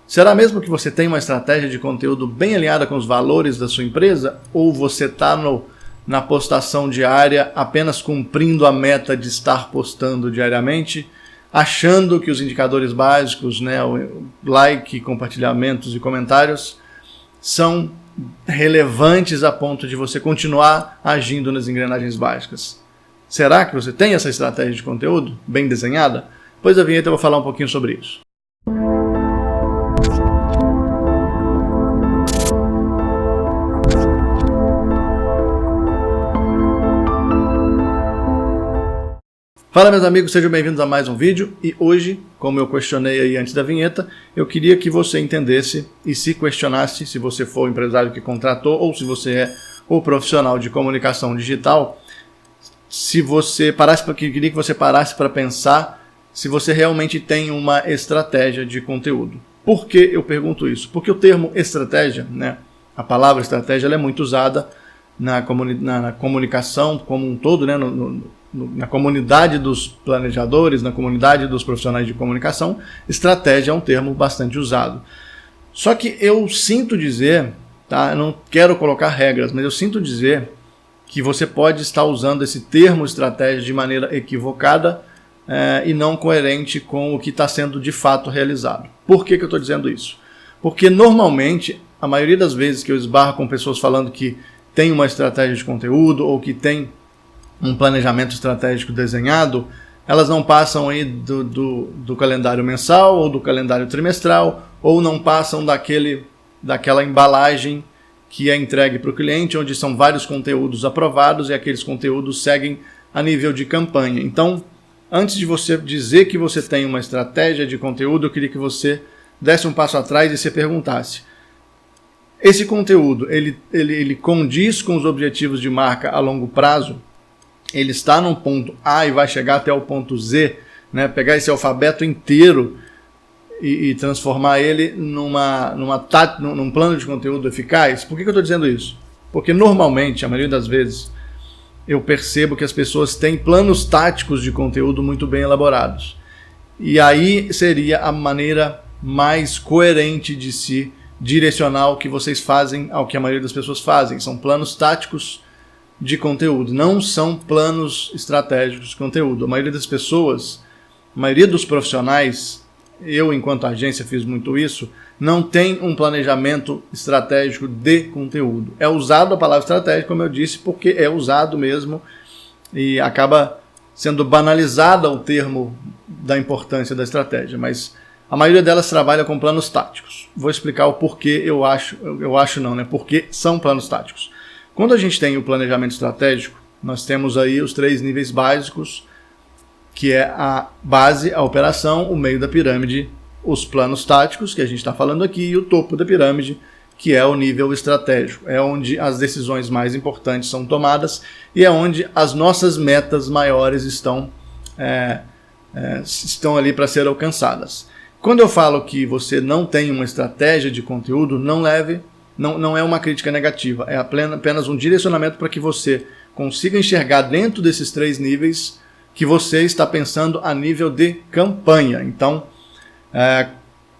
Será mesmo que você tem uma estratégia de conteúdo bem alinhada com os valores da sua empresa? Ou você está na postação diária apenas cumprindo a meta de estar postando diariamente, achando que os indicadores básicos, né, o like, compartilhamentos e comentários, são relevantes a ponto de você continuar agindo nas engrenagens básicas? Será que você tem essa estratégia de conteúdo bem desenhada? Depois da vinheta eu vou falar um pouquinho sobre isso. Fala, meus amigos, sejam bem-vindos a mais um vídeo. E hoje, como eu questionei aí antes da vinheta, eu queria que você entendesse e se questionasse, se você for o empresário que contratou ou se você é o profissional de comunicação digital, se você queria que você parasse para pensar se você realmente tem uma estratégia de conteúdo. Por que eu pergunto isso? Porque o termo estratégia, né, a palavra estratégia, ela é muito usada na comunicação como um todo, né, na comunidade dos planejadores, na comunidade dos profissionais de comunicação. Estratégia é um termo bastante usado. Só que eu sinto dizer, tá, eu não quero colocar regras, mas eu sinto dizer que você pode estar usando esse termo estratégia de maneira equivocada e não coerente com o que está sendo de fato realizado. Por que eu estou dizendo isso? Porque normalmente, a maioria das vezes que eu esbarro com pessoas falando que tem uma estratégia de conteúdo ou que tem um planejamento estratégico desenhado, elas não passam aí do calendário mensal ou do calendário trimestral, ou não passam daquela embalagem que é entregue para o cliente, onde são vários conteúdos aprovados e aqueles conteúdos seguem a nível de campanha. Então, antes de você dizer que você tem uma estratégia de conteúdo, eu queria que você desse um passo atrás e se perguntasse: esse conteúdo, ele condiz com os objetivos de marca a longo prazo? Ele está num ponto A e vai chegar até o ponto Z, né? Pegar esse alfabeto inteiro e transformar ele num plano de conteúdo eficaz? Por que eu estou dizendo isso? Porque normalmente, a maioria das vezes, eu percebo que as pessoas têm planos táticos de conteúdo muito bem elaborados. E aí seria a maneira mais coerente de se direcionar ao que vocês fazem, ao que a maioria das pessoas fazem. São planos táticos de conteúdo, não são planos estratégicos de conteúdo. A maioria das pessoas, a maioria dos profissionais, eu enquanto agência fiz muito isso, não tem um planejamento estratégico de conteúdo. É usado a palavra estratégia, como eu disse, porque é usado mesmo e acaba sendo banalizada o termo da importância da estratégia, mas a maioria delas trabalha com planos táticos. Vou explicar o porquê porque são planos táticos. Quando a gente tem o planejamento estratégico, nós temos aí os 3 níveis básicos, que é a base, a operação, o meio da pirâmide, os planos táticos, que a gente está falando aqui, e o topo da pirâmide, que é o nível estratégico. É onde as decisões mais importantes são tomadas e é onde as nossas metas maiores estão ali para ser alcançadas. Quando eu falo que você não tem uma estratégia de conteúdo, não é uma crítica negativa, é apenas um direcionamento para que você consiga enxergar dentro desses 3 níveis que você está pensando a nível de campanha. Então,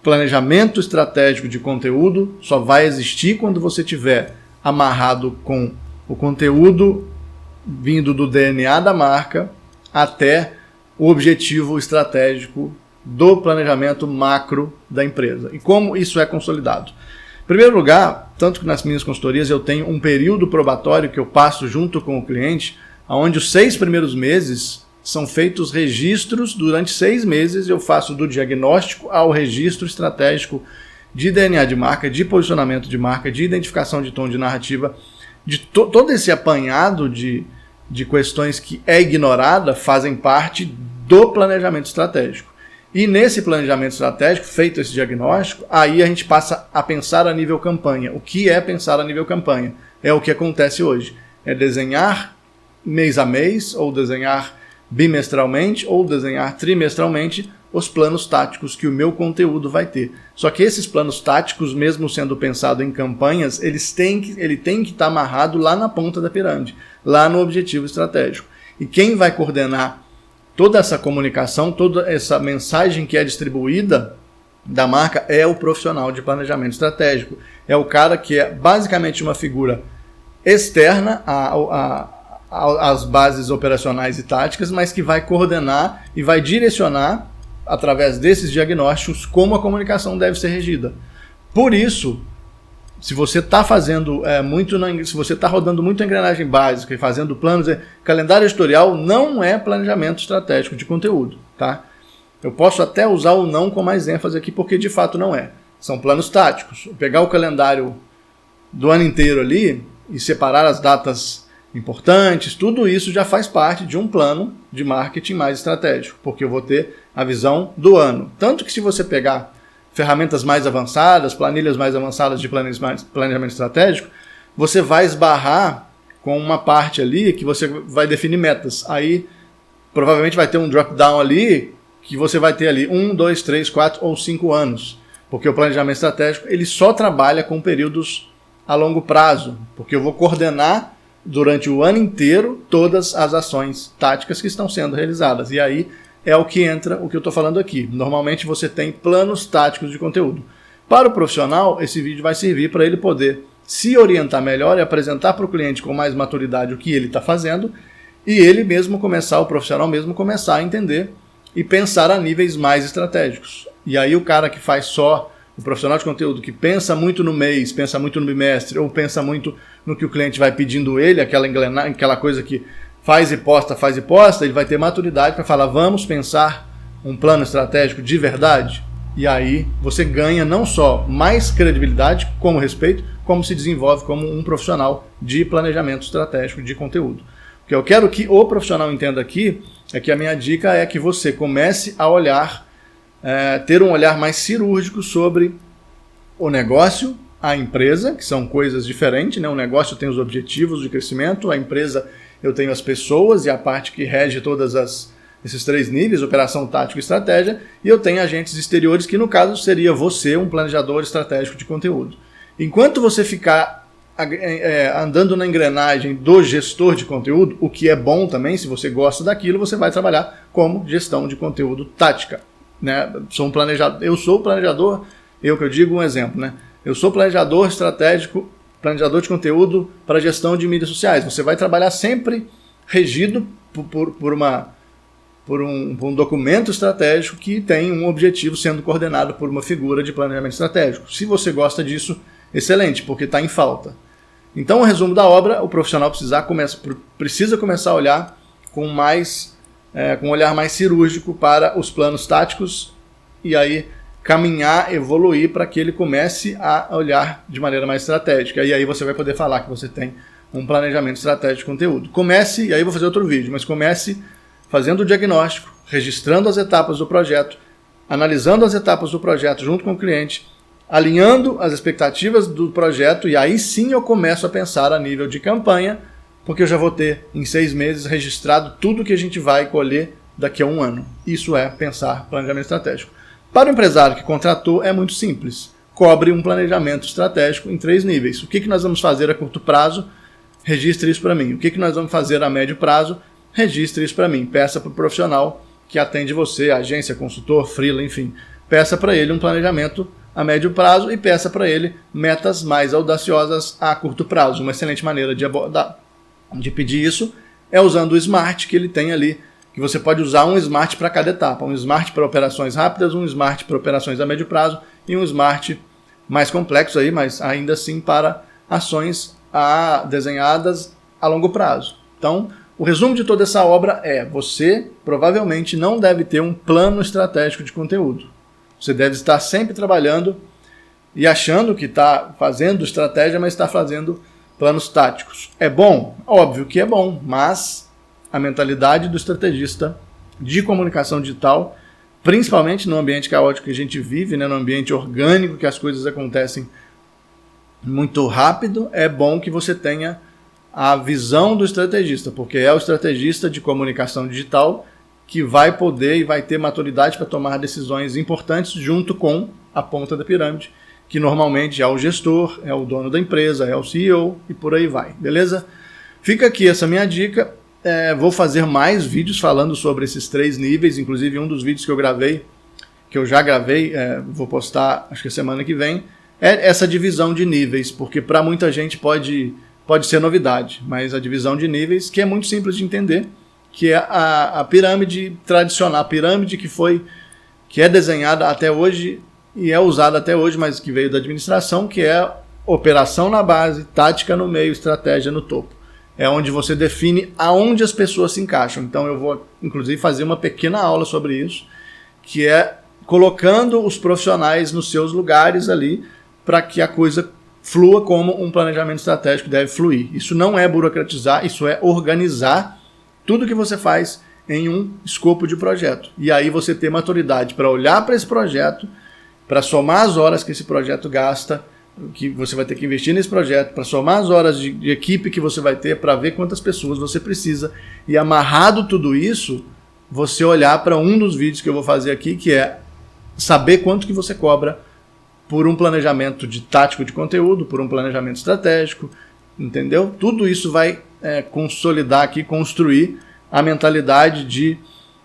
planejamento estratégico de conteúdo só vai existir quando você tiver amarrado com o conteúdo vindo do DNA da marca até o objetivo estratégico do planejamento macro da empresa. E como isso é consolidado? Em primeiro lugar, tanto que nas minhas consultorias eu tenho um período probatório que eu passo junto com o cliente, onde os 6 primeiros meses são feitos registros. Durante 6 meses eu faço do diagnóstico ao registro estratégico de DNA de marca, de posicionamento de marca, de identificação de tom de narrativa, de todo esse apanhado de questões que é ignorada fazem parte do planejamento estratégico. E nesse planejamento estratégico, feito esse diagnóstico, aí a gente passa a pensar a nível campanha. O que é pensar a nível campanha? É o que acontece hoje. É desenhar mês a mês, ou desenhar bimestralmente, ou desenhar trimestralmente os planos táticos que o meu conteúdo vai ter. Só que esses planos táticos, mesmo sendo pensado em campanhas, ele tem que estar amarrado lá na ponta da pirâmide, lá no objetivo estratégico. E quem vai coordenar toda essa comunicação, toda essa mensagem que é distribuída da marca é o profissional de planejamento estratégico. É o cara que é basicamente uma figura externa às bases operacionais e táticas, mas que vai coordenar e vai direcionar, através desses diagnósticos, como a comunicação deve ser regida. Por isso, se você está fazendo se você está rodando muito a engrenagem básica e fazendo planos, calendário editorial não é planejamento estratégico de conteúdo, tá? Eu posso até usar o não com mais ênfase aqui, porque de fato não é. São planos táticos. Pegar o calendário do ano inteiro ali e separar as datas importantes, tudo isso já faz parte de um plano de marketing mais estratégico, porque eu vou ter a visão do ano. Tanto que se você pegar ferramentas mais avançadas, planilhas mais avançadas de planejamento estratégico, você vai esbarrar com uma parte ali que você vai definir metas. Aí provavelmente vai ter um drop-down ali que você vai ter ali 1, 2, 3, 4 ou 5 anos. Porque o planejamento estratégico ele só trabalha com períodos a longo prazo, porque eu vou coordenar durante o ano inteiro todas as ações táticas que estão sendo realizadas. E aí é o que entra o que eu estou falando aqui. Normalmente você tem planos táticos de conteúdo. Para o profissional, esse vídeo vai servir para ele poder se orientar melhor e apresentar para o cliente com mais maturidade o que ele está fazendo, e ele mesmo o profissional mesmo começar a entender e pensar a níveis mais estratégicos. E aí o cara que faz só, o profissional de conteúdo que pensa muito no mês, pensa muito no bimestre, ou pensa muito no que o cliente vai pedindo ele, aquela coisa que faz e posta, ele vai ter maturidade para falar, vamos pensar um plano estratégico de verdade? E aí você ganha não só mais credibilidade, como respeito, como se desenvolve como um profissional de planejamento estratégico de conteúdo. O que eu quero que o profissional entenda aqui é que a minha dica é que você comece a olhar, ter um olhar mais cirúrgico sobre o negócio, a empresa, que são coisas diferentes, né? O negócio tem os objetivos de crescimento, a empresa eu tenho as pessoas e a parte que rege esses 3 níveis, operação, tática e estratégia, e eu tenho agentes exteriores, que no caso seria você, um planejador estratégico de conteúdo. Enquanto você ficar andando na engrenagem do gestor de conteúdo, o que é bom também, se você gosta daquilo, você vai trabalhar como gestão de conteúdo tática. Né? Eu sou o planejador, que eu digo um exemplo, né? Eu sou planejador estratégico, planejador de conteúdo para gestão de mídias sociais. Você vai trabalhar sempre regido por um documento estratégico que tem um objetivo sendo coordenado por uma figura de planejamento estratégico. Se você gosta disso, excelente, porque está em falta. Então, o resumo da obra, o profissional precisa começar a olhar com um olhar mais cirúrgico para os planos táticos e aí caminhar, evoluir para que ele comece a olhar de maneira mais estratégica. E aí você vai poder falar que você tem um planejamento estratégico de conteúdo. Comece, e aí eu vou fazer outro vídeo, mas comece fazendo o diagnóstico, registrando as etapas do projeto, analisando as etapas do projeto junto com o cliente, alinhando as expectativas do projeto, e aí sim eu começo a pensar a nível de campanha, porque eu já vou ter em 6 meses registrado tudo que a gente vai colher daqui a 1 ano. Isso é pensar planejamento estratégico. Para o empresário que contratou é muito simples. Cobre um planejamento estratégico em 3 níveis. O que nós vamos fazer a curto prazo? Registre isso para mim. O que nós vamos fazer a médio prazo? Registre isso para mim. Peça para o profissional que atende você, agência, consultor, freela, enfim. Peça para ele um planejamento a médio prazo e peça para ele metas mais audaciosas a curto prazo. Uma excelente maneira de pedir isso é usando o SMART que ele tem ali, que você pode usar um SMART para cada etapa. Um SMART para operações rápidas, um SMART para operações a médio prazo e um SMART mais complexo, aí, mas ainda assim para ações desenhadas a longo prazo. Então, o resumo de toda essa obra é: você provavelmente não deve ter um plano estratégico de conteúdo. Você deve estar sempre trabalhando e achando que está fazendo estratégia, mas está fazendo planos táticos. É bom? Óbvio que é bom, mas a mentalidade do estrategista de comunicação digital, principalmente no ambiente caótico que a gente vive, né, no ambiente orgânico, que as coisas acontecem muito rápido, é bom que você tenha a visão do estrategista, porque é o estrategista de comunicação digital que vai poder e vai ter maturidade para tomar decisões importantes junto com a ponta da pirâmide, que normalmente é o gestor, é o dono da empresa, é o CEO e por aí vai, beleza? Fica aqui essa minha dica. Vou fazer mais vídeos falando sobre esses 3 níveis, inclusive um dos vídeos que eu gravei que eu já gravei, vou postar acho que semana que vem, é essa divisão de níveis, porque para muita gente pode ser novidade, mas a divisão de níveis que é muito simples de entender, que é a pirâmide tradicional, a pirâmide que é desenhada até hoje e é usada até hoje, mas que veio da administração, que é operação na base, tática no meio, estratégia no topo. É onde você define aonde as pessoas se encaixam. Então eu vou, inclusive, fazer uma pequena aula sobre isso, que é colocando os profissionais nos seus lugares ali para que a coisa flua como um planejamento estratégico deve fluir. Isso não é burocratizar, isso é organizar tudo que você faz em um escopo de projeto. E aí você ter maturidade para olhar para esse projeto, para somar as horas que esse projeto gasta, que você vai ter que investir nesse projeto, para somar as horas de equipe que você vai ter, para ver quantas pessoas você precisa. E amarrado tudo isso, você olhar para um dos vídeos que eu vou fazer aqui, que é saber quanto que você cobra por um planejamento de tático de conteúdo, por um planejamento estratégico, entendeu? Tudo isso vai consolidar aqui, construir a mentalidade de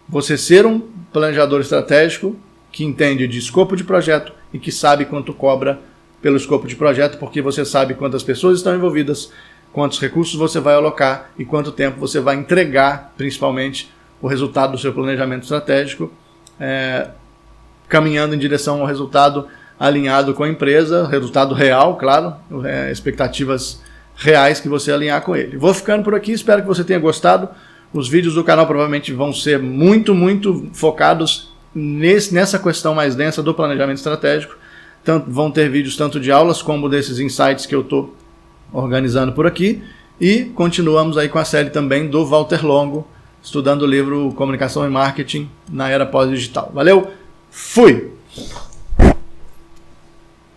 você ser um planejador estratégico que entende de escopo de projeto e que sabe quanto cobra pelo escopo de projeto, porque você sabe quantas pessoas estão envolvidas, quantos recursos você vai alocar e quanto tempo você vai entregar, principalmente, o resultado do seu planejamento estratégico, caminhando em direção ao resultado alinhado com a empresa, resultado real, claro, expectativas reais que você alinhar com ele. Vou ficando por aqui, espero que você tenha gostado. Os vídeos do canal provavelmente vão ser muito focados nessa questão mais densa do planejamento estratégico. Vão ter vídeos tanto de aulas como desses insights que eu estou organizando por aqui. E continuamos aí com a série também do Walter Longo, estudando o livro Comunicação e Marketing na Era Pós-Digital. Valeu, fui!